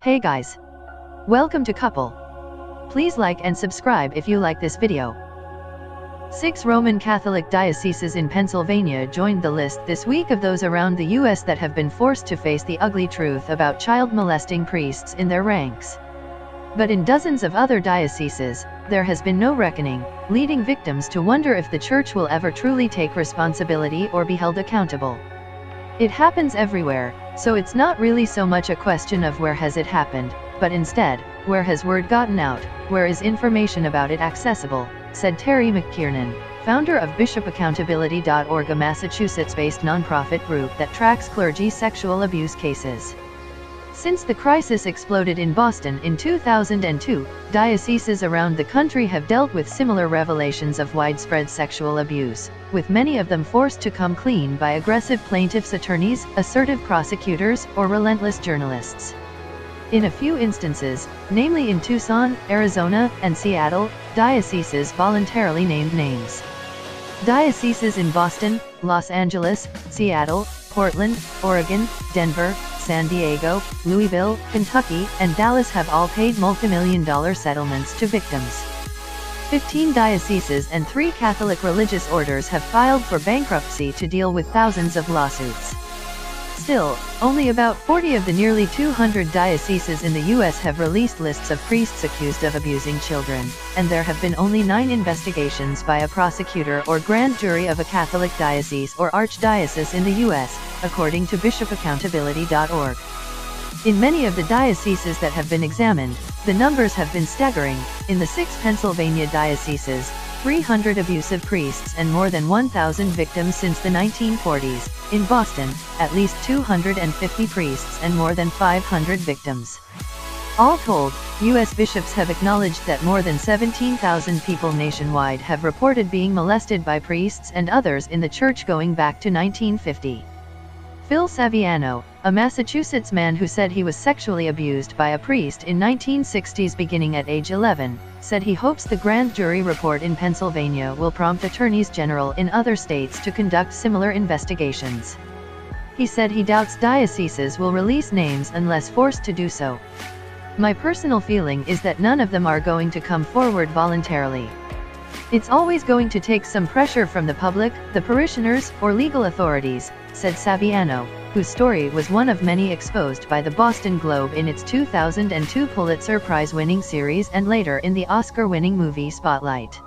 Hey guys! Welcome to Couple. Please like and subscribe if you like this video. 6 Roman Catholic dioceses in Pennsylvania joined the list this week of those around the US that have been forced to face the ugly truth about child molesting priests in their ranks. But in dozens of other dioceses, there has been no reckoning, leading victims to wonder if the church will ever truly take responsibility or be held accountable. It happens everywhere, so it's not really so much a question of where has it happened, but instead, where has word gotten out, where is information about it accessible, said Terry McKiernan, founder of BishopAccountability.org, a Massachusetts-based nonprofit group that tracks clergy sexual abuse cases. Since the crisis exploded in Boston in 2002, dioceses around the country have dealt with similar revelations of widespread sexual abuse, with many of them forced to come clean by aggressive plaintiffs' attorneys, assertive prosecutors, or relentless journalists. In a few instances, namely in Tucson, Arizona, and Seattle, dioceses voluntarily named names. Dioceses in Boston, Los Angeles, Seattle, Portland, Oregon, Denver, San Diego, Louisville, Kentucky, and Dallas have all paid multimillion-dollar settlements to victims. 15 dioceses and 3 Catholic religious orders have filed for bankruptcy to deal with thousands of lawsuits. Still, only about 40 of the nearly 200 dioceses in the U.S. have released lists of priests accused of abusing children, and there have been only 9 investigations by a prosecutor or grand jury of a Catholic diocese or archdiocese in the U.S., according to BishopAccountability.org. In many of the dioceses that have been examined, the numbers have been staggering. In the 6 Pennsylvania dioceses, 300 abusive priests and more than 1,000 victims since the 1940s. In Boston, at least 250 priests and more than 500 victims. All told, U.S. bishops have acknowledged that more than 17,000 people nationwide have reported being molested by priests and others in the church going back to 1950. Phil Saviano, a Massachusetts man who said he was sexually abused by a priest in 1960s beginning at age 11, said he hopes the grand jury report in Pennsylvania will prompt attorneys general in other states to conduct similar investigations. He said he doubts dioceses will release names unless forced to do so. My personal feeling is that none of them are going to come forward voluntarily. It's always going to take some pressure from the public, the parishioners, or legal authorities, said Saviano, whose story was one of many exposed by the Boston Globe in its 2002 Pulitzer Prize-winning series and later in the Oscar-winning movie Spotlight.